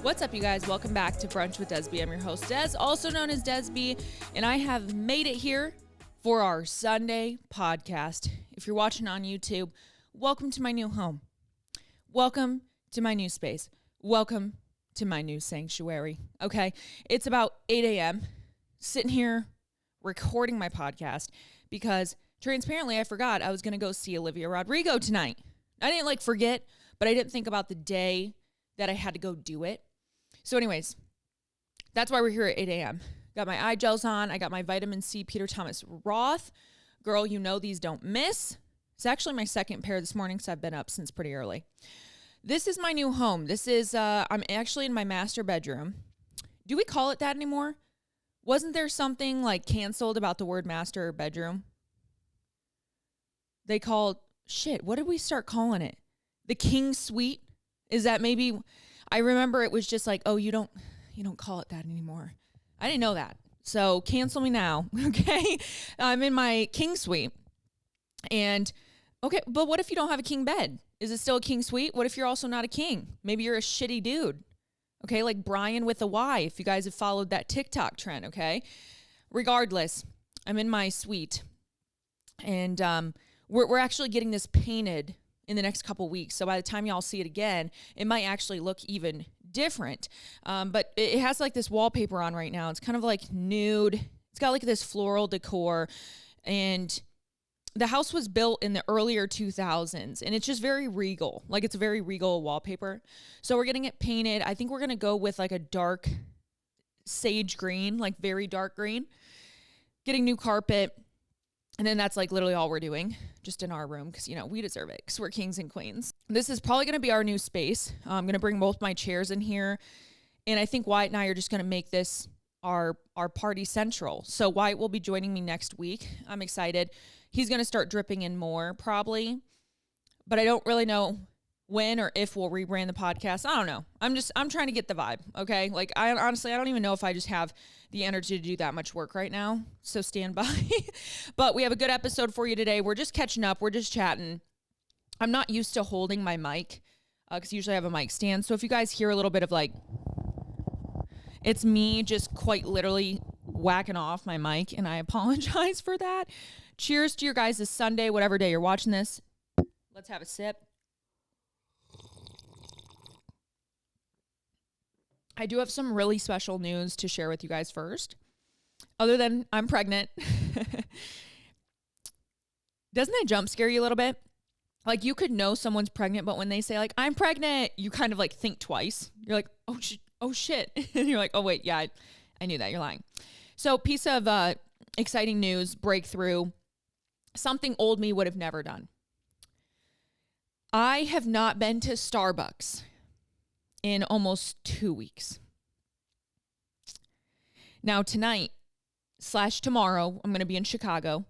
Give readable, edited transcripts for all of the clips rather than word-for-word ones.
What's up, you guys? Welcome back to Brunch with DESB. I'm your host, Des, also known as DESB, and I have made it here for our Sunday podcast. If you're watching on YouTube, welcome to my new home. Welcome to my new space. Welcome to my new sanctuary, okay? It's about 8 a.m., sitting here recording my podcast because, transparently, I forgot I was going to go see Olivia Rodrigo tonight. I didn't, forget, but I didn't think about the day that I had to go do it. So anyways, that's why we're here at 8 a.m. Got my eye gels on. I got my vitamin C Peter Thomas Roth. Girl, you know these don't miss. It's actually my second pair this morning because I've been up since pretty early. This is my new home. This is, I'm actually in my master bedroom. Do we call it that anymore? Wasn't there something canceled about the word master bedroom? They called, what did we start calling it? The king suite? Is that maybe... I remember it was just you don't call it that anymore. I didn't know that. So cancel me now, okay? I'm in my king suite. And, okay, but what if you don't have a king bed? Is it still a king suite? What if you're also not a king? Maybe you're a shitty dude, okay? Like Brian with a Y, if you guys have followed that TikTok trend, okay? Regardless, I'm in my suite. And we're actually getting this painted in the next couple weeks. So by the time y'all see it again, it might actually look even different. But it has this wallpaper on right now. It's kind of nude. It's got this floral decor. And the house was built in the earlier 2000s. And it's just very regal. It's a very regal wallpaper. So we're getting it painted. I think we're going to go with a dark sage green, very dark green. Getting new carpet. And then that's literally all we're doing just in our room because, we deserve it because we're kings and queens. This is probably going to be our new space. I'm going to bring both my chairs in here. And I think Wyatt and I are just going to make this our party central. So Wyatt will be joining me next week. I'm excited. He's going to start dripping in more probably. But I don't really know when or if we'll rebrand the podcast. I don't know. I'm trying to get the vibe, okay? I honestly don't even know if I just have the energy to do that much work right now. So stand by. But we have a good episode for you today. We're just catching up. We're just chatting. I'm not used to holding my mic because usually I have a mic stand. So if you guys hear a little bit of it's me just quite literally whacking off my mic, and I apologize for that. Cheers to your guys' Sunday, whatever day you're watching this. Let's have a sip. I do have some really special news to share with you guys first. Other than I'm pregnant. Doesn't that jump scare you a little bit? You could know someone's pregnant, but when they say I'm pregnant, you kind of think twice. You're like, oh shit. And you're like, oh wait, yeah, I knew that. You're lying. So piece of exciting news, breakthrough, something old me would have never done. I have not been to Starbucks in almost 2 weeks. Now tonight / tomorrow, I'm going to be in Chicago.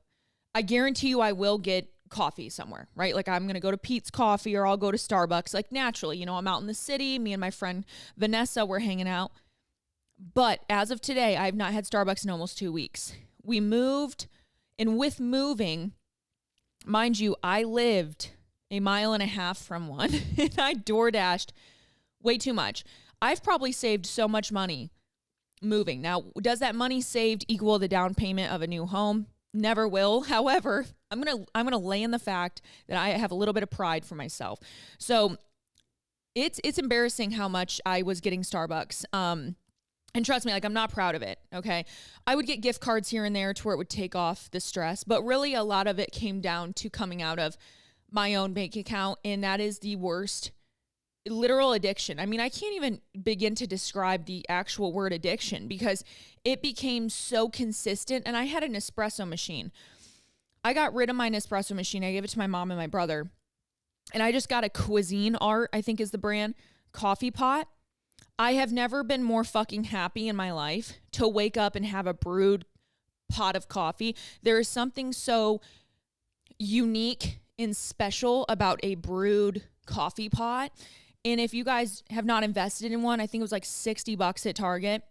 I guarantee you I will get coffee somewhere, right? I'm going to go to Pete's Coffee or I'll go to Starbucks. Naturally, I'm out in the city. Me and my friend Vanessa, we're hanging out. But as of today, I have not had Starbucks in almost 2 weeks. We moved, and with moving, mind you, I lived a mile and a half from one, and I DoorDashed way too much. I've probably saved so much money moving. Now, does that money saved equal the down payment of a new home? Never will. However, I'm gonna lay in the fact that I have a little bit of pride for myself. So it's embarrassing how much I was getting Starbucks. And trust me, I'm not proud of it. Okay, I would get gift cards here and there to where it would take off the stress, but really a lot of it came down to coming out of my own bank account, and that is the worst. Literal addiction. I mean, I can't even begin to describe the actual word addiction because it became so consistent. And I had an espresso machine. I got rid of my Nespresso machine. I gave it to my mom and my brother. And I just got a Cuisine Art, I think is the brand, coffee pot. I have never been more fucking happy in my life to wake up and have a brewed pot of coffee. There is something so unique and special about a brewed coffee pot. And if you guys have not invested in one, I think it was $60 at Target.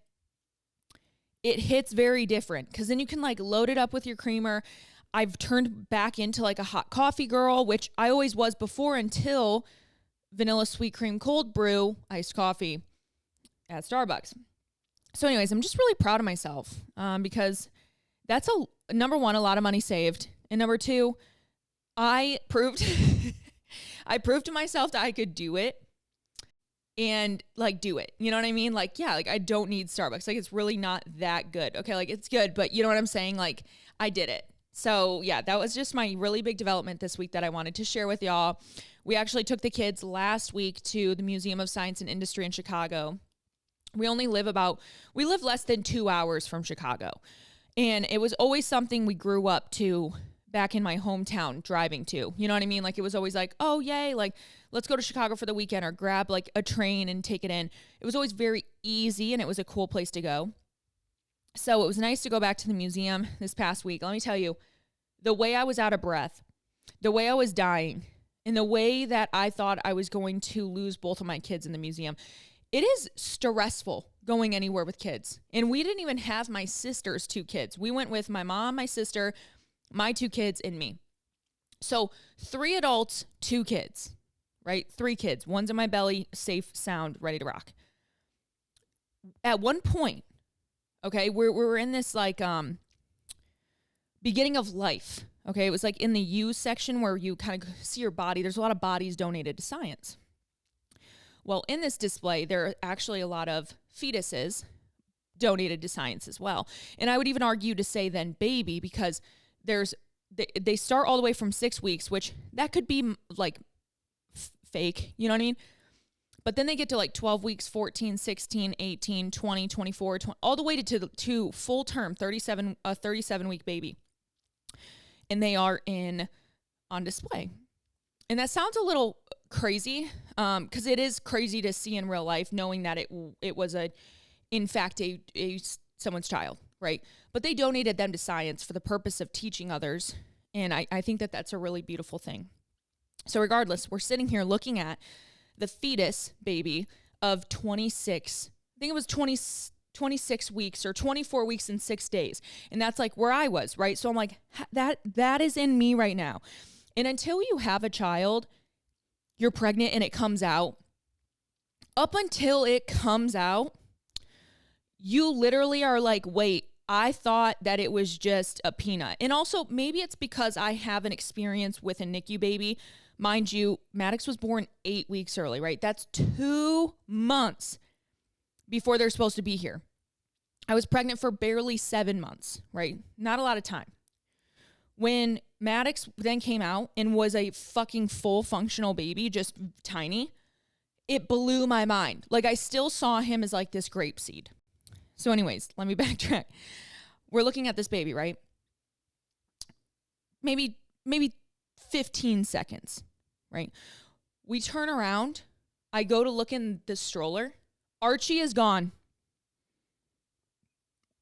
It hits very different because then you can load it up with your creamer. I've turned back into a hot coffee girl, which I always was before until vanilla sweet cream cold brew iced coffee. at Starbucks. So anyways, I'm just really proud of myself because that's number one, a lot of money saved. And number two, I proved I proved to myself that I could do it and like do it. You know what I mean? Like, yeah, like I don't need Starbucks. Like it's really not that good. Okay, like it's good, but you know what I'm saying? Like I did it. So yeah, that was just my really big development this week that I wanted to share with y'all. We actually took the kids last week to the Museum of Science and Industry in Chicago. We live less than 2 hours from Chicago. And it was always something we grew up to back in my hometown driving to. You know what I mean? Like it was always like, oh, yay, like let's go to Chicago for the weekend or grab like a train and take it in. It was always very easy and it was a cool place to go. So it was nice to go back to the museum this past week. Let me tell you, the way I was out of breath, the way I was dying, and the way that I thought I was going to lose both of my kids in the museum, it is stressful going anywhere with kids. And we didn't even have my sister's 2 kids. We went with my mom, my sister, my 2 kids, and me. So 3 adults, 2 kids, right? 3 kids. One's in my belly, safe, sound, ready to rock. At one point, okay, we were in this like beginning of life. Okay, it was like in the U section where you kind of see your body. There's a lot of bodies donated to science. Well, in this display, there are actually a lot of fetuses donated to science as well. And I would even argue to say then baby, because they start all the way from 6 weeks, which that could be like fake, you know what I mean? But then they get to like 12 weeks, 14, 16, 18, 20, 24, 20, all the way to full term, 37-week baby. And they are on display. And that sounds a little crazy, because it is crazy to see in real life, knowing that it was in fact someone's child, right? But they donated them to science for the purpose of teaching others, and I think that that's a really beautiful thing. So regardless, we're sitting here looking at the fetus baby of 26, I think it was 26 weeks or 24 weeks and 6 days, and that's like where I was, right? So I'm like, that is in me right now. And until you have a child, you're pregnant and it comes out, up until it comes out, you literally are like, wait, I thought that it was just a peanut. And also maybe it's because I have an experience with a NICU baby. Mind you, Maddox was born 8 weeks early, right? That's 2 months before they're supposed to be here. I was pregnant for barely 7 months, right? Not a lot of time. When Maddox then came out and was a fucking full functional baby, just tiny, it blew my mind. Like I still saw him as like this grape seed. So anyways, let me backtrack. We're looking at this baby, right? Maybe 15 seconds, right? We turn around. I go to look in the stroller. Archie is gone.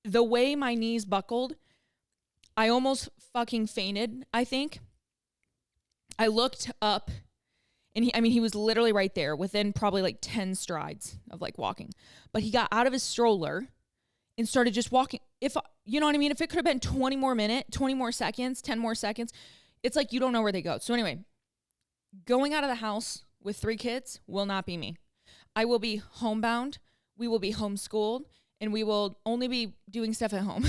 The way my knees buckled, I almost fucking fainted, I think. I looked up and he was literally right there within probably like 10 strides of like walking. But he got out of his stroller and started just walking. If, you know what I mean? If it could have been 20 more seconds, 10 more seconds, it's like you don't know where they go. So anyway, going out of the house with 3 kids will not be me. I will be homebound. We will be homeschooled. And we will only be doing stuff at home.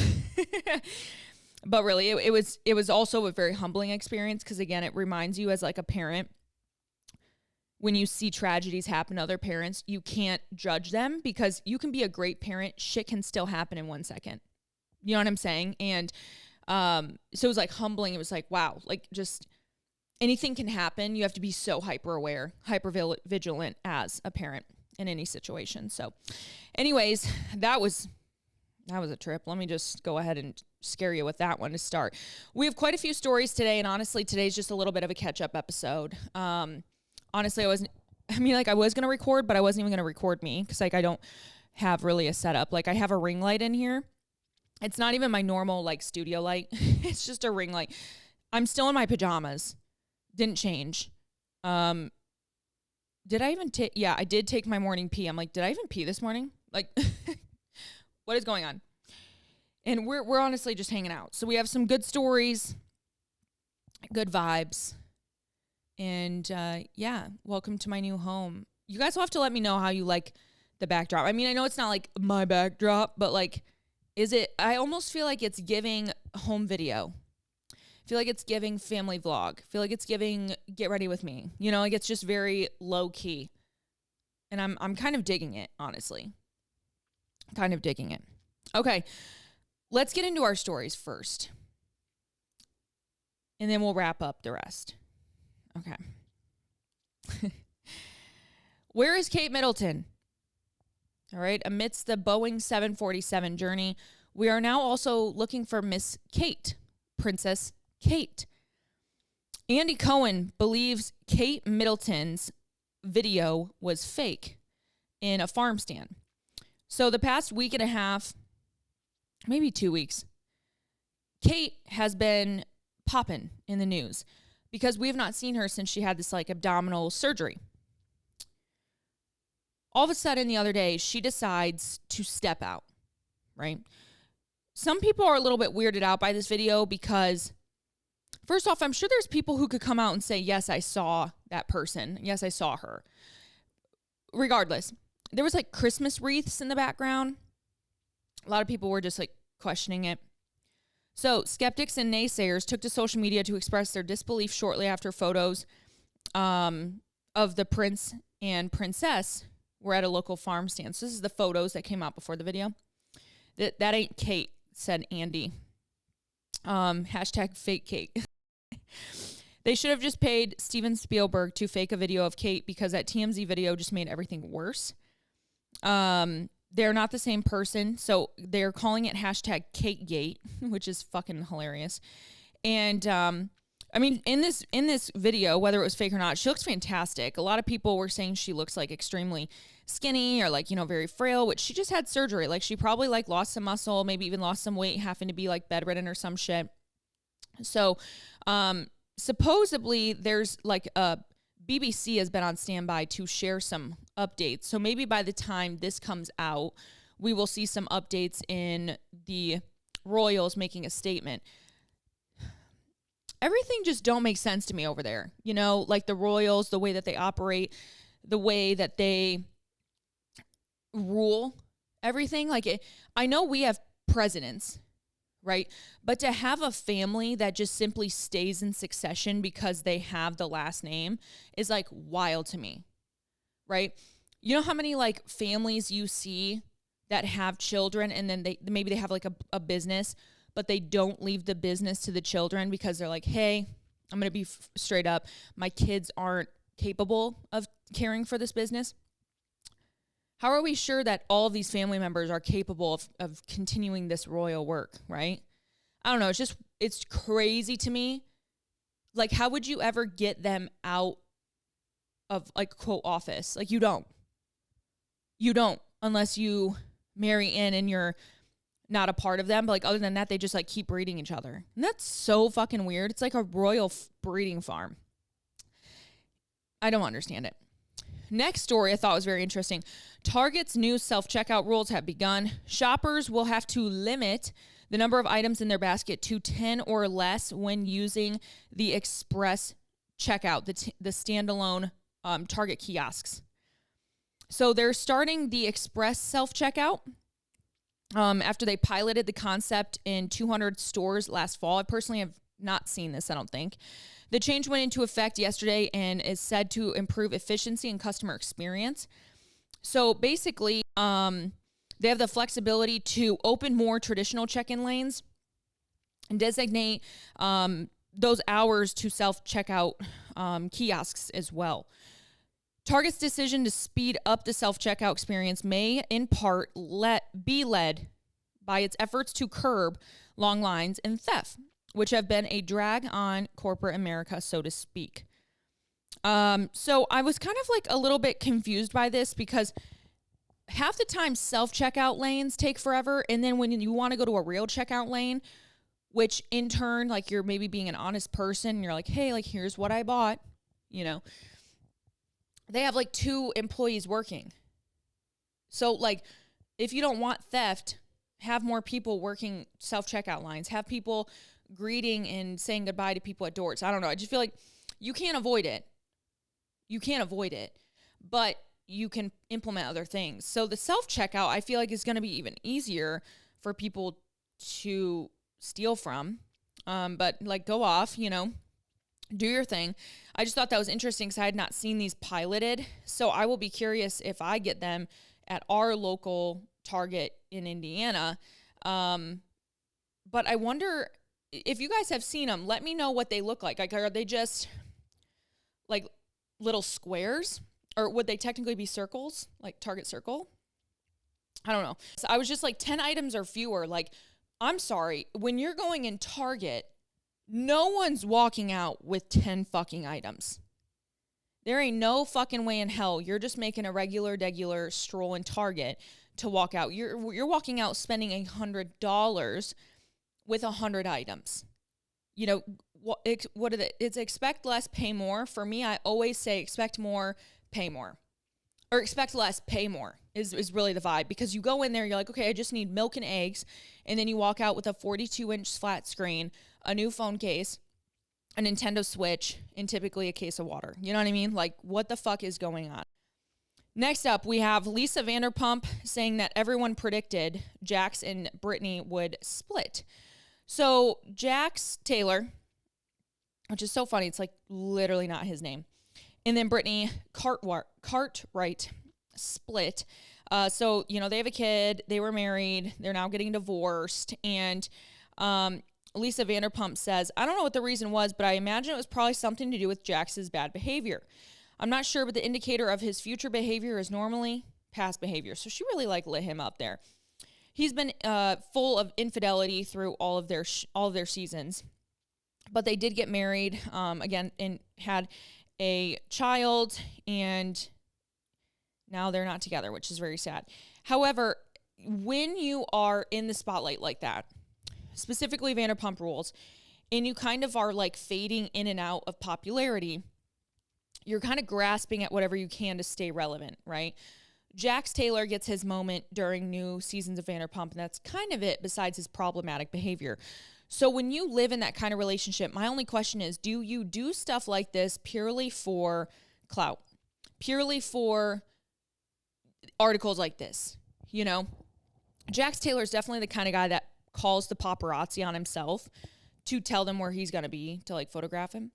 But really, it was also a very humbling experience because, again, it reminds you as like a parent, when you see tragedies happen to other parents, you can't judge them because you can be a great parent. Shit can still happen in 1 second. You know what I'm saying? And so it was like humbling. It was like, wow, like just anything can happen. You have to be so hyper aware, hyper vigilant as a parent in any situation. So anyways, that was a trip. Let me just go ahead and scare you with that one to start. We have quite a few stories today, and honestly, today's just a little bit of a catch-up episode. Honestly, I was going to record, but I wasn't even going to record me because like I don't have really a setup. Like I have a ring light in here. It's not even my normal like studio light. It's just a ring light. I'm still in my pajamas. Didn't change. Did I even take? Yeah, I did take my morning pee. I'm like, did I even pee this morning? Like, what is going on? And we're honestly just hanging out. So we have some good stories, good vibes, and yeah, welcome to my new home. You guys will have to let me know how you like the backdrop. I mean, I know it's not like my backdrop, but like, is it? I almost feel like it's giving home video. I feel like it's giving family vlog. I feel like it's giving get ready with me. You know, like it's just very low key. And I'm kind of digging it, honestly. Kind of digging it. Okay, let's get into our stories first. And then we'll wrap up the rest. Okay. Where is Kate Middleton? All right, amidst the Boeing 747 journey, we are now also looking for Miss Kate, Princess Kate. Andy Cohen believes Kate Middleton's video was fake in a farm stand. So the past week and a half, maybe 2 weeks, Kate has been popping in the news because we have not seen her since she had this like abdominal surgery. All of a sudden the other day, she decides to step out, right? Some people are a little bit weirded out by this video because, first off, I'm sure there's people who could come out and say, yes, I saw that person. Yes, I saw her. Regardless, there was like Christmas wreaths in the background. A lot of people were just like questioning it. So skeptics and naysayers took to social media to express their disbelief shortly after photos of the prince and princess were at a local farm stand. So this is the photos that came out before the video. That ain't Kate, said Andy. Hashtag fake Kate. They should have just paid Steven Spielberg to fake a video of Kate because that TMZ video just made everything worse. They're not the same person, so they're calling it hashtag KateGate, which is fucking hilarious. And I mean, in this video, whether it was fake or not, she looks fantastic. A lot of people were saying she looks like extremely skinny or like, you know, very frail, which she just had surgery. Like she probably like lost some muscle, maybe even lost some weight, having to be like bedridden or some shit. So, supposedly there's like BBC has been on standby to share some updates. So maybe by the time this comes out, we will see some updates in the Royals making a statement. Everything just don't make sense to me over there. You know, like the Royals, the way that they operate, the way that they rule everything. Like I know we have presidents, right? But to have a family that just simply stays in succession because they have the last name is like wild to me, right? You know how many like families you see that have children and then maybe they have like a business, but they don't leave the business to the children because they're like, hey, I'm going to be straight up. My kids aren't capable of caring for this business. How are we sure that all of these family members are capable of continuing this royal work, right? I don't know. It's crazy to me. Like, how would you ever get them out of, like, quote, office? Like, you don't. You don't unless you marry in and you're not a part of them. But, like, other than that, they just, like, keep breeding each other. And that's so fucking weird. It's like a royal breeding farm. I don't understand it. Next story I thought was very interesting. Target's new self-checkout rules have begun. Shoppers will have to limit the number of items in their basket to 10 or less when using the express checkout, the standalone Target kiosks. So they're starting the express self-checkout after they piloted the concept in 200 stores last fall. I personally have not seen this, I don't think. The change went into effect yesterday and is said to improve efficiency and customer experience. So basically, they have the flexibility to open more traditional check-in lanes and designate those hours to self-checkout kiosks as well. Target's decision to speed up the self-checkout experience may, in part, be led by its efforts to curb long lines and theft, which have been a drag on corporate America, so to speak. So I was kind of like a little bit confused by this because half the time self-checkout lanes take forever. And then when you want to go to a real checkout lane, which in turn, like you're maybe being an honest person, and you're like, hey, like here's what I bought, you know, they have like 2 employees working. So like if you don't want theft, have more people working self-checkout lines, have people greeting and saying goodbye to people at doors. I don't know. I just feel like you can't avoid it. You can't avoid it. But you can implement other things. So the self-checkout, I feel like, is going to be even easier for people to steal from. But like, go off, you know, do your thing. I just thought that was interesting because I had not seen these piloted. So I will be curious if I get them at our local Target in Indiana. But I wonder if you guys have seen them. Let me know what they look like. Like, are they just like little squares, or would they technically be circles, like Target Circle? I don't know. So I was just like, 10 items or fewer. Like, I'm sorry, when you're going in Target, no one's walking out with 10 fucking items. There ain't no fucking way in hell you're just making a regular stroll in Target to walk out. You're walking out spending $100 with 100 items. You know, what is it? It's expect less, pay more. For me, I always say expect more, pay more. Or expect less, pay more is really the vibe. Because you go in there, you're like, okay, I just need milk and eggs. And then you walk out with a 42-inch flat screen, a new phone case, a Nintendo Switch, and typically a case of water. You know what I mean? Like, what the fuck is going on? Next up, we have Lisa Vanderpump saying that everyone predicted Jax and Brittany would split. So Jax Taylor, which is so funny, it's like literally not his name. And then Brittany Cartwright split. So, you know, they have a kid, they were married, they're now getting divorced. And Lisa Vanderpump says, I don't know what the reason was, but I imagine it was probably something to do with Jax's bad behavior. I'm not sure, but the indicator of his future behavior is normally past behavior. So she really lit him up there. He's been full of infidelity through all of their seasons, but they did get married again and had a child, and now they're not together, which is very sad. However, when you are in the spotlight like that, specifically Vanderpump Rules, and you kind of are like fading in and out of popularity, you're kind of grasping at whatever you can to stay relevant, right? Jax Taylor gets his moment during new seasons of Vanderpump, and that's kind of it besides his problematic behavior. So when you live in that kind of relationship, my only question is, do you do stuff like this purely for clout? Purely for articles like this? You know, Jax Taylor is definitely the kind of guy that calls the paparazzi on himself to tell them where he's going to be, to like photograph him.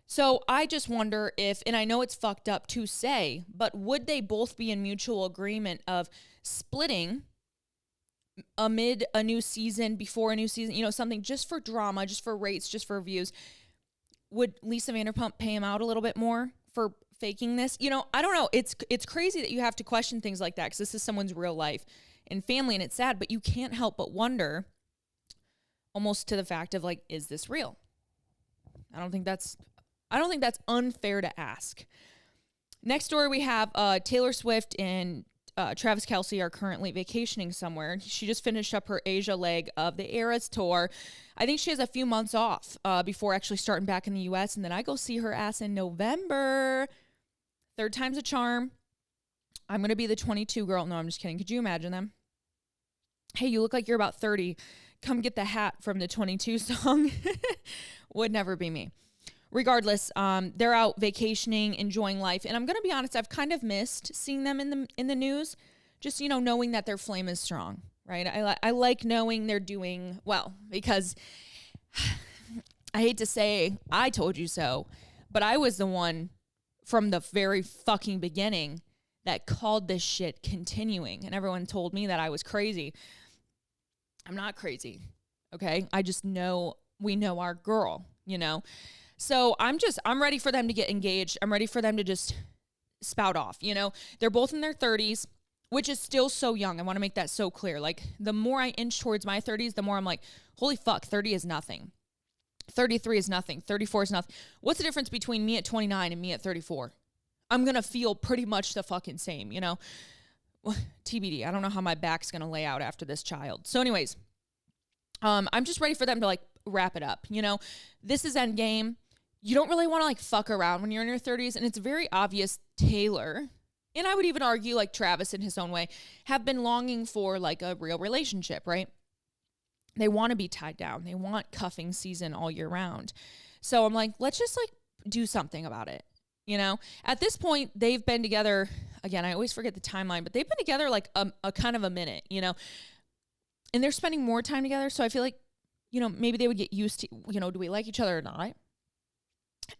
So I just wonder if, and I know it's fucked up to say, but would they both be in mutual agreement of splitting amid a new season, before a new season, you know, something just for drama, just for rates, just for views? Would Lisa Vanderpump pay him out a little bit more for faking this? You know, I don't know. It's crazy that you have to question things like that because this is someone's real life and family, and it's sad, but you can't help but wonder almost to the fact of like, is this real? I don't think that's unfair to ask. Next story, we have Taylor Swift and Travis Kelce are currently vacationing somewhere. She just finished up her Asia leg of the Eras tour. I think she has a few months off before actually starting back in the U.S. And then I go see her ass in November. Third time's a charm. I'm going to be the 22 girl. No, I'm just kidding. Could you imagine them? Hey, you look like you're about 30. Come get the hat from the 22 song. Would never be me. Regardless, they're out vacationing, enjoying life. And I'm going to be honest, I've kind of missed seeing them in the news. Just, you know, knowing that their flame is strong, right? I like knowing they're doing well, because I hate to say I told you so, but I was the one from the very fucking beginning that called this shit continuing. And everyone told me that I was crazy. I'm not crazy, okay? I just know we know our girl, you know? So I'm ready for them to get engaged. I'm ready for them to just spout off, you know? They're both in their 30s, which is still so young. I want to make that so clear. Like, the more I inch towards my 30s, the more I'm like, holy fuck, 30 is nothing. 33 is nothing. 34 is nothing. What's the difference between me at 29 and me at 34? I'm going to feel pretty much the fucking same, you know? TBD. I don't know how my back's going to lay out after this child. So anyways, I'm just ready for them to like wrap it up. You know, this is endgame. You don't really want to like fuck around when you're in your 30s. And it's very obvious Taylor, and I would even argue like Travis in his own way, have been longing for like a real relationship, right? They want to be tied down. They want cuffing season all year round. So I'm like, let's just like do something about it. You know, at this point, they've been together again, I always forget the timeline, but they've been together like a kind of a minute, you know, and they're spending more time together. So I feel like, you know, maybe they would get used to, you know, do we like each other or not?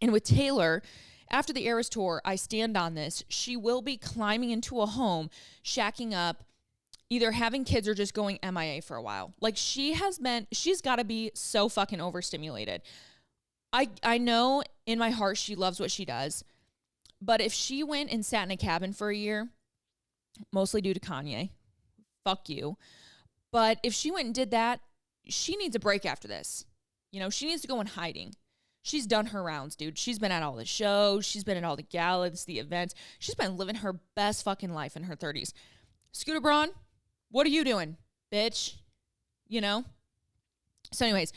And with Taylor, after the Eras Tour, I stand on this. She will be climbing into a home, shacking up, either having kids or just going MIA for a while. Like she's got to be so fucking overstimulated. I know in my heart she loves what she does. But if she went and sat in a cabin for a year, mostly due to Kanye, fuck you. But if she went and did that, she needs a break after this. You know, she needs to go in hiding. She's done her rounds, dude. She's been at all the shows. She's been at all the galas, the events. She's been living her best fucking life in her 30s. Scooter Braun, what are you doing, bitch? You know? So anyways,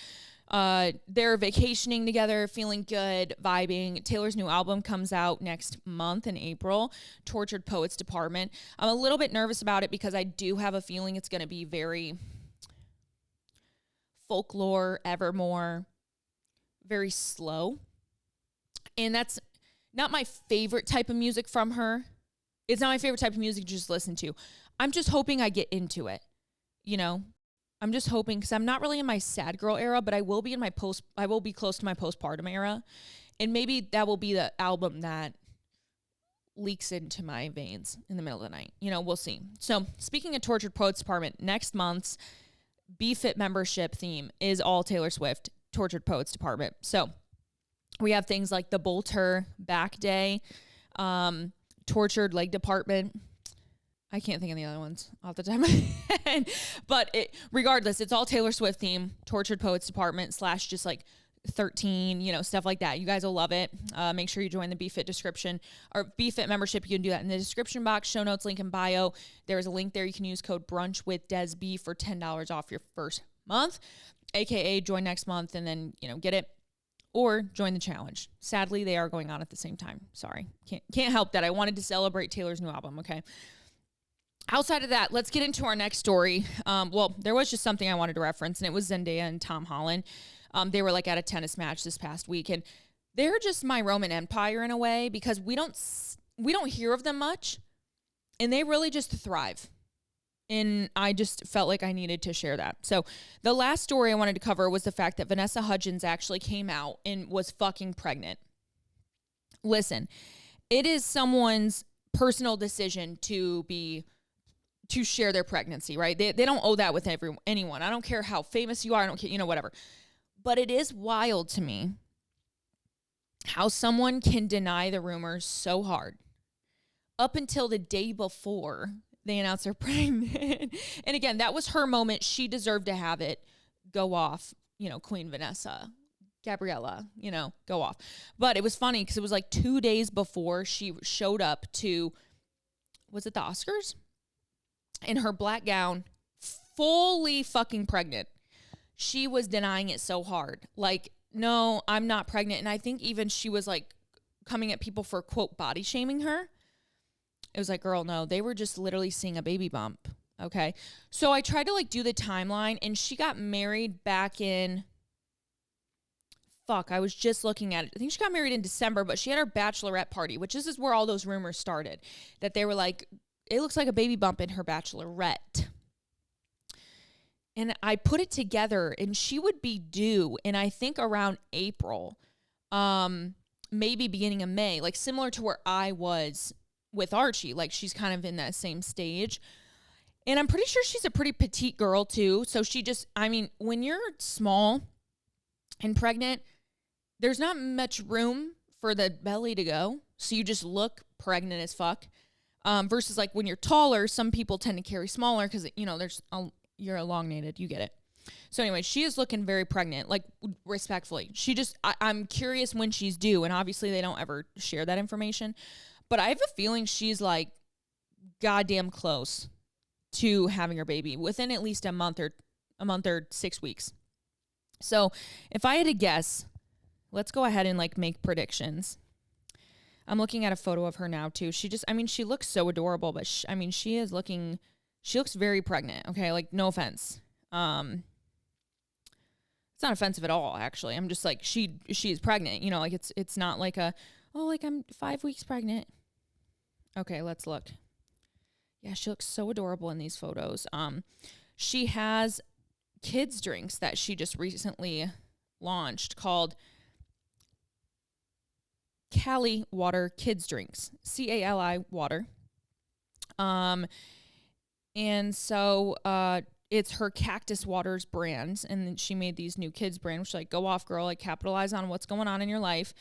they're vacationing together, feeling good, vibing. Taylor's new album comes out next month in April, Tortured Poets Department. I'm a little bit nervous about it because I do have a feeling it's going to be very folklore, Evermore, very slow. And that's not my favorite type of music from her. It's not my favorite type of music to just listen to. I'm just hoping I get into it, you know? I'm just hoping, because I'm not really in my sad girl era, but I will be close to my postpartum era. And maybe that will be the album that leaks into my veins in the middle of the night. You know, we'll see. So speaking of Tortured Poets Department, next month's BFit membership theme is all Taylor Swift, Tortured Poets Department. So we have things like the Bolter Back Day, Tortured Leg Department. I can't think of the other ones off the top of my head. But regardless, it's all Taylor Swift theme, Tortured Poets Department / just like 13, you know, stuff like that. You guys will love it. Make sure you join the BFit description or BFit membership. You can do that in the description box, show notes, link in bio. There's a link there. You can use code BRUNCH WITH DESB for $10 off your first month, AKA join next month and then, you know, get it, or join the challenge. Sadly, they are going on at the same time. Sorry. Can't help that. I wanted to celebrate Taylor's new album. Okay. Outside of that, let's get into our next story. Well, there was just something I wanted to reference, and it was Zendaya and Tom Holland. They were like at a tennis match this past week, and they're just my Roman Empire in a way because we don't hear of them much, and they really just thrive. And I just felt like I needed to share that. So the last story I wanted to cover was the fact that Vanessa Hudgens actually came out and was fucking pregnant. Listen, it is someone's personal decision to share their pregnancy, right? They don't owe that with anyone. I don't care how famous you are. I don't care, you know, whatever. But it is wild to me how someone can deny the rumors so hard up until the day before they announce they're pregnant. And again, that was her moment. She deserved to have it go off, you know, Queen Vanessa, Gabriella, you know, go off. But it was funny because it was like 2 days before she showed up to, was it the Oscars? In her black gown, fully fucking pregnant. She was denying it so hard. Like, no, I'm not pregnant. And I think even she was like coming at people for, quote, body shaming her. It was like, girl, no, they were just literally seeing a baby bump. Okay. So I tried to like do the timeline, and she got married back in, I was just looking at it. I think she got married in December, but she had her bachelorette party, which is where all those rumors started, that they were like, it looks like a baby bump in her bachelorette. And I put it together, and she would be due in, I think, around April, maybe beginning of May, like similar to where I was with Archie. Like she's kind of in that same stage. And I'm pretty sure she's a pretty petite girl too. So she just, I mean, when you're small and pregnant, there's not much room for the belly to go. So you just look pregnant as fuck. Versus like when you're taller, some people tend to carry smaller because, you know, you're elongated. You get it. So anyway, she is looking very pregnant, like respectfully. I'm curious when she's due. And obviously they don't ever share that information. But I have a feeling she's like goddamn close to having her baby within at least a month or 6 weeks. So if I had to guess, let's go ahead and like make predictions. I'm looking at a photo of her now too. She looks so adorable, but she looks very pregnant. Okay. Like no offense. It's not offensive at all. Actually, I'm just like, she is pregnant, you know, like it's not like I'm 5 weeks pregnant. Okay, let's look. Yeah, she looks so adorable in these photos. She has kids drinks that she just recently launched called Cali Water Kids Drinks, CALI Water. And so it's her Cactus Waters brand, and then she made these new kids brand, which like, go off, girl, like capitalize on what's going on in your life.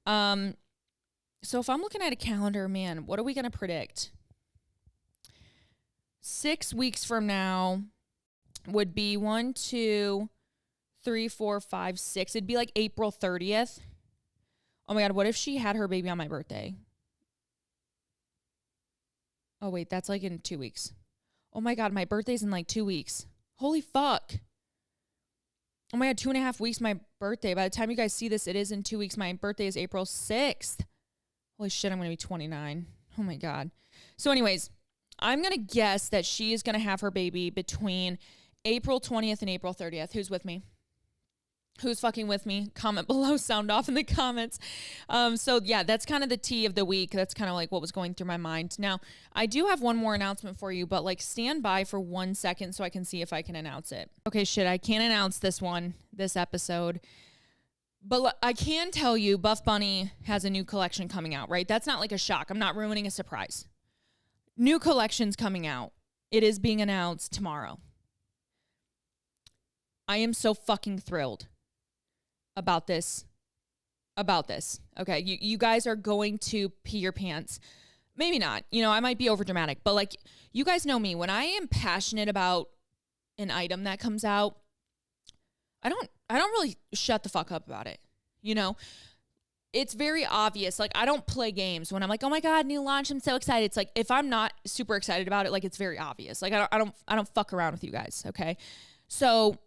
So if I'm looking at a calendar, man, what are we gonna predict? 6 weeks from now would be 1, 2, 3, 4, 5, 6. It'd be like April 30th. Oh my God, what if she had her baby on my birthday? Oh wait, that's like in 2 weeks. Oh my God, my birthday's in like 2 weeks. Holy fuck. Oh my God, 2.5 weeks, my birthday. By the time you guys see this, it is in 2 weeks. My birthday is April 6th. Holy shit, I'm going to be 29. Oh my God. So anyways, I'm going to guess that she is going to have her baby between April 20th and April 30th. Who's with me? Who's fucking with me? Comment below, sound off in the comments. So yeah, that's kind of the tea of the week. That's kind of like what was going through my mind. Now, I do have one more announcement for you, but like stand by for 1 second so I can see if I can announce it. Okay, shit, I can't announce this episode. But I can tell you Buff Bunny has a new collection coming out, right? That's not like a shock. I'm not ruining a surprise. New collection's coming out. It is being announced tomorrow. I am so fucking thrilled about this. Okay, you guys are going to pee your pants. Maybe not. You know, I might be over dramatic, but like, you guys know me. When I am passionate about an item that comes out, I don't really shut the fuck up about it. You know, it's very obvious. Like, I don't play games when I'm like, oh my God, new launch, I'm so excited. It's like, if I'm not super excited about it, like, it's very obvious. Like, I don't fuck around with you guys. Okay. So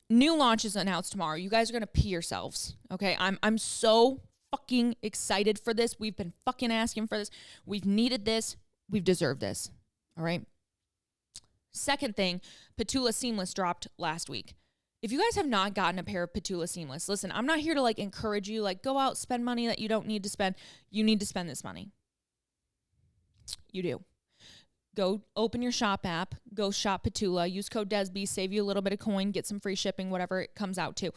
new launch is announced tomorrow. You guys are going to pee yourselves. Okay. I'm so fucking excited for this. We've been fucking asking for this. We've needed this. We've deserved this. All right. Second thing, Petula Seamless dropped last week. If you guys have not gotten a pair of Petula Seamless, listen, I'm not here to like encourage you, like go out, spend money that you don't need to spend. You need to spend this money. You do. Go open your shop app, go shop Petula, use code DESB, save you a little bit of coin, get some free shipping, whatever it comes out to.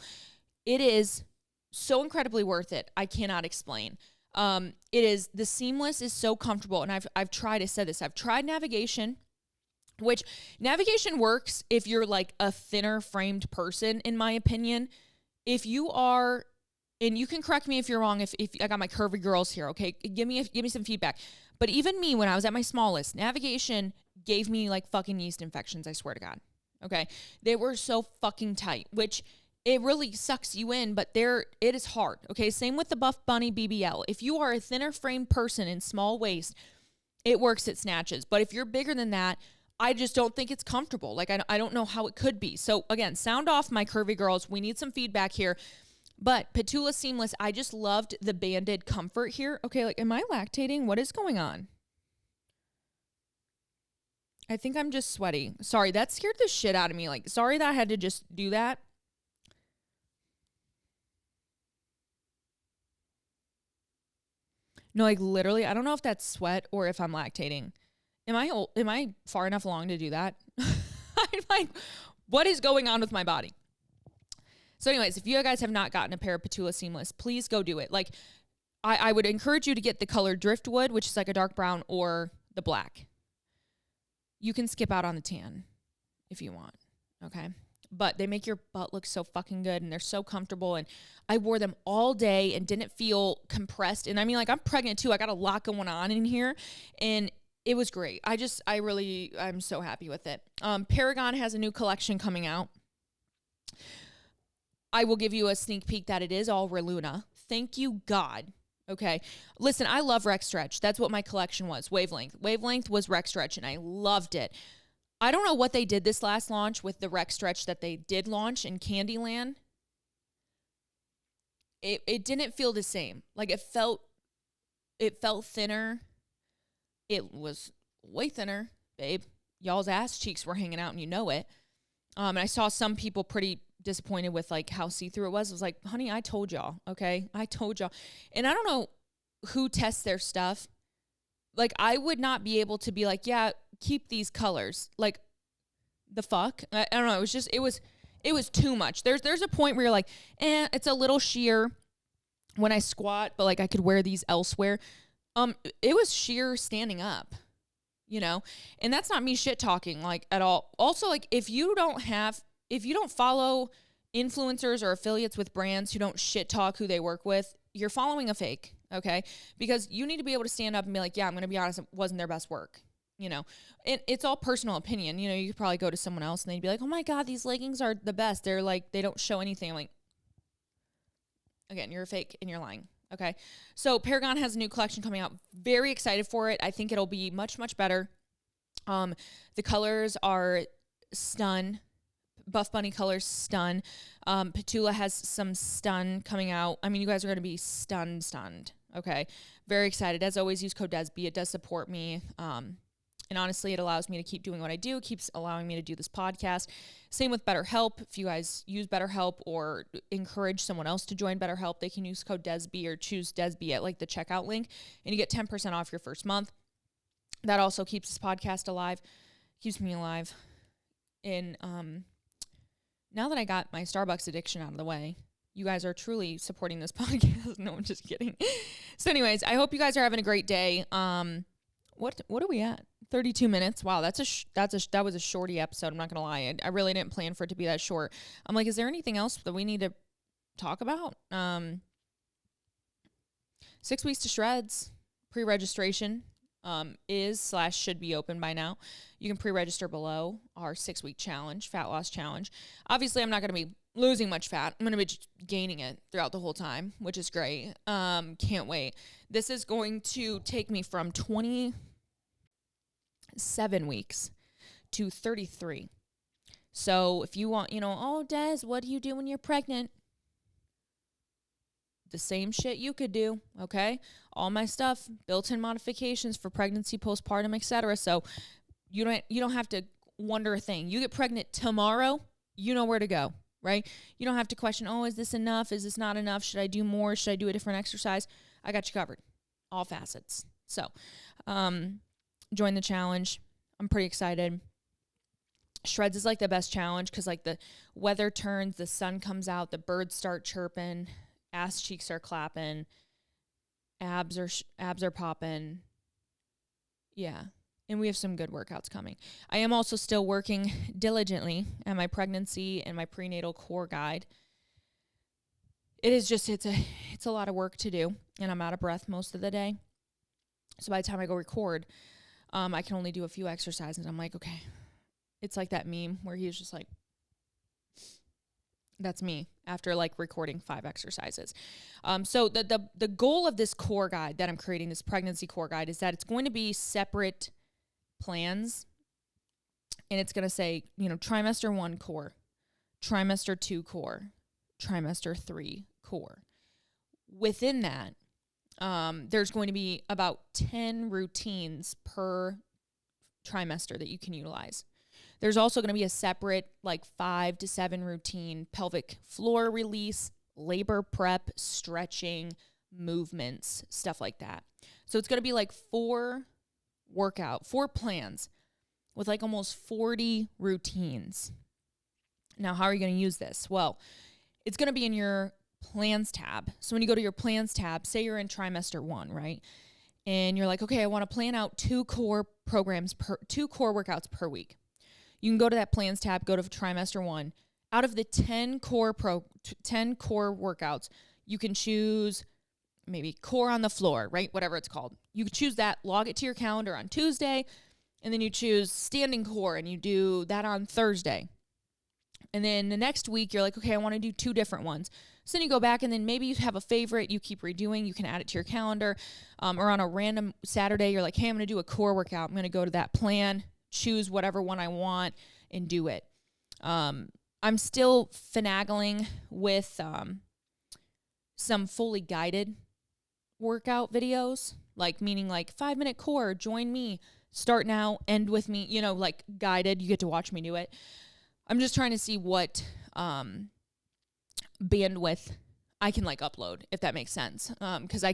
It is so incredibly worth it. I cannot explain. The Seamless is so comfortable, and I've tried, I said this, I've tried navigation, which navigation works if you're like a thinner framed person, in my opinion. If you are, and you can correct me if you're wrong, if I got my curvy girls here, okay? Give me some feedback. But even me, when I was at my smallest, navigation gave me like fucking yeast infections, I swear to God. Okay? They were so fucking tight, which it really sucks you in, but it is hard. Okay? Same with the Buff Bunny BBL. If you are a thinner framed person in small waist, it works at snatches. But if you're bigger than that, I just don't think it's comfortable. Like, I don't know how it could be. So again, sound off, my curvy girls. We need some feedback here. But Petula Seamless, I just loved the banded comfort here. Okay, like, am I lactating? What is going on? I think I'm just sweaty. Sorry, that scared the shit out of me. Like, sorry that I had to just do that. No, like, literally, I don't know if that's sweat or if I'm lactating. Am I far enough along to do that? I'm like, what is going on with my body? So anyways, if you guys have not gotten a pair of Petula Seamless, please go do it. Like, I would encourage you to get the color Driftwood, which is like a dark brown, or the black. You can skip out on the tan if you want, okay? But they make your butt look so fucking good, and they're so comfortable, and I wore them all day and didn't feel compressed. And I mean, like, I'm pregnant too. I got a lot going on in here, and it was great. I'm so happy with it. Paragon has a new collection coming out. I will give you a sneak peek that it is all Reluna. Thank you, God. Okay. Listen, I love Rec Stretch. That's what my collection was. Wavelength. Wavelength was Rec Stretch, and I loved it. I don't know what they did this last launch with the Rec Stretch that they did launch in Candyland. It didn't feel the same. Like, it felt thinner. It was way thinner, babe. Y'all's ass cheeks were hanging out, and you know it. And I saw some people pretty disappointed with like how see-through it was. I was like, honey, I told y'all, okay? I told y'all. And I don't know who tests their stuff, Like, I would not be able to be like, yeah, keep these colors. Like, the fuck? I don't know. It was too much. There's a point where you're like, it's a little sheer when I squat, but like I could wear these elsewhere. It was sheer standing up, and that's not me shit talking like at all. Also, like, if you don't follow influencers or affiliates with brands who don't shit talk who they work with, you're following a fake, okay? Because you need to be able to stand up and be like, yeah, I'm going to be honest, it wasn't their best work, It's all personal opinion. You could probably go to someone else and they'd be like, oh my God, these leggings are the best. They're like, they don't show anything. I'm like, again, you're a fake and you're lying, okay? So Paragon has a new collection coming out. Very excited for it. I think it'll be much, much better. The colors are stun. Buff Bunny colors stun. Petula has some stun coming out. I mean, you guys are going to be stunned. Okay. Very excited. As always, use code DESB. It does support me. And honestly, it allows me to keep doing what I do. It keeps allowing me to do this podcast. Same with BetterHelp. If you guys use BetterHelp or encourage someone else to join BetterHelp, they can use code DESB or choose DESB at like the checkout link, and you get 10% off your first month. That also keeps this podcast alive, keeps me alive. And now that I got my Starbucks addiction out of the way, you guys are truly supporting this podcast. No, I'm just kidding. So anyways, I hope you guys are having a great day. What are we at? 32 minutes. Wow, that was a shorty episode. I'm not gonna lie. I really didn't plan for it to be that short. I'm like, is there anything else that we need to talk about? 6 weeks to shreds. Pre-registration should be open by now. You can pre-register below our 6-week challenge, fat loss challenge. Obviously, I'm not gonna be losing much fat. I'm gonna be just gaining it throughout the whole time, which is great. Can't wait. This is going to take me from 27 weeks to 33. So if you want, oh, Des, what do you do when you're pregnant? The same shit you could do, okay? All my stuff, built-in modifications for pregnancy, postpartum, etc. So you don't have to wonder a thing. You get pregnant tomorrow, you know where to go, right? You don't have to question, oh, is this enough? Is this not enough? Should I do more? Should I do a different exercise? I got you covered, all facets. So, join the challenge. I'm pretty excited. Shreds is like the best challenge because like the weather turns, the sun comes out, the birds start chirping, ass cheeks are clapping, abs are popping. Yeah. And we have some good workouts coming. I am also still working diligently at my pregnancy and my prenatal core guide. It is just, it's a lot of work to do, and I'm out of breath most of the day. So by the time I go record, I can only do a few exercises. I'm like, okay. It's like that meme where he's just like, that's me after like recording 5 exercises. So the goal of this core guide that I'm creating, this pregnancy core guide, is that it's going to be separate plans. And it's going to say, trimester 1 core, trimester 2 core, trimester 3 core. Within that, there's going to be about 10 routines per trimester that you can utilize. There's also going to be a separate 5 to 7 routine plelvic floor release, labor prep, stretching, movements, stuff like that. So it's going to be 4 plans with almost 40 routines. Now, how are you going to use this? Well, it's going to be in your plans tab. So when you go to your plans tab, say you're in trimester 1, right? And you're like, okay, I want to plan out 2 core workouts per week. You can go to that plans tab, go to trimester 1. Out of the 10 core workouts, you can choose maybe core on the floor, right? Whatever it's called. You can choose that, log it to your calendar on Tuesday, and then you choose standing core and you do that on Thursday. And then the next week you're like, okay, I want to do 2 different ones. So then you go back and then maybe you have a favorite you keep redoing. You can add it to your calendar. Or on a random Saturday, you're like, hey, I'm going to do a core workout. I'm going to go to that plan, choose whatever one I want, and do it. I'm still finagling with some fully guided workout videos, meaning 5-minute core, join me, start now, end with me, guided. You get to watch me do it. I'm just trying to see what bandwidth I can upload, if that makes sense. Because I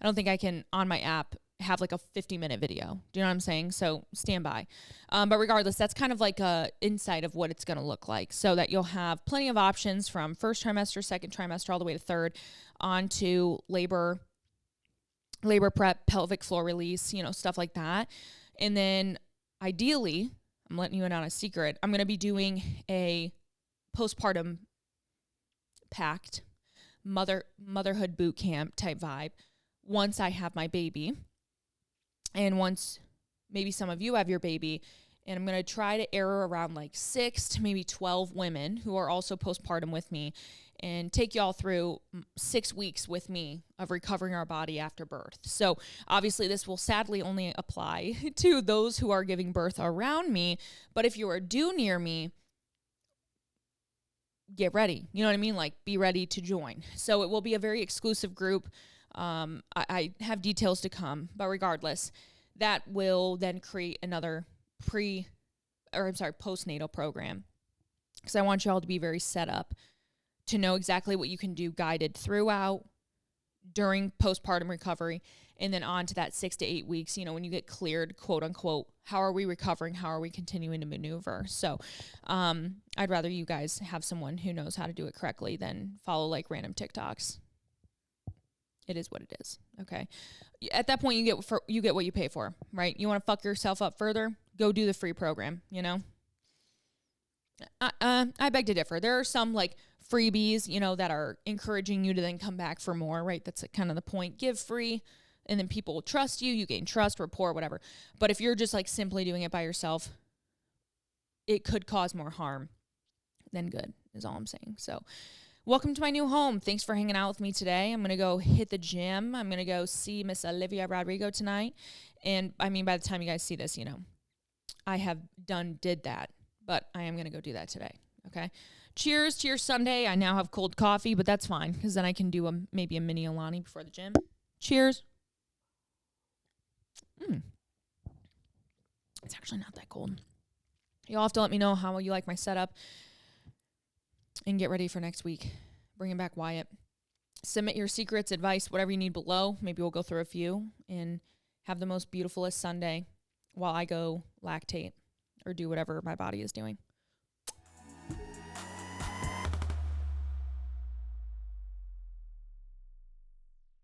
don't think I can on my app have like a 50-minute video. Do you know what I'm saying? So stand by. But regardless, that's kind of like a insight of what it's going to look like, so that you'll have plenty of options from first trimester, second trimester, all the way to third, on to labor prep, pelvic floor release, stuff like that. And then ideally, I'm letting you in on a secret, I'm going to be doing a postpartum packed motherhood boot camp type vibe once I have my baby, and once maybe some of you have your baby. And I'm going to try to err around like 6 to maybe 12 women who are also postpartum with me, and take y'all through 6 weeks with me of recovering our body after birth. So obviously this will sadly only apply to those who are giving birth around me. But if you are due near me, get ready. You know what I mean? Like, be ready to join. So it will be a very exclusive group. I have details to come, but regardless, that will then create another postnatal program, because I want y'all to be very set up to know exactly what you can do guided throughout, during postpartum recovery, and then on to that 6 to 8 weeks, when you get cleared, quote unquote, how are we recovering? How are we continuing to maneuver? So I'd rather you guys have someone who knows how to do it correctly than follow like random TikToks. It is what it is. Okay. At that point, you get what you pay for, right? You want to fuck yourself up further? Go do the free program, I beg to differ. There are some like freebies, that are encouraging you to then come back for more, right? That's kind of the point. Give free, and then people will trust you. You gain trust, rapport, whatever. But if you're just like simply doing it by yourself, it could cause more harm than good, is all I'm saying. So welcome to my new home. Thanks for hanging out with me today. I'm going to go hit the gym. I'm going to go see Miss Olivia Rodrigo tonight. And I mean, by the time you guys see this, I have did that, but I am going to go do that today. Okay. Cheers to your Sunday. I now have cold coffee, but that's fine, because then I can do maybe a mini Alani before the gym. Cheers. It's actually not that cold. You'll have to let me know how you like my setup, and get ready for next week. Bringing back Wyatt. Submit your secrets, advice, whatever you need below. Maybe we'll go through a few and have the most beautifulest Sunday while I go lactate or do whatever my body is doing.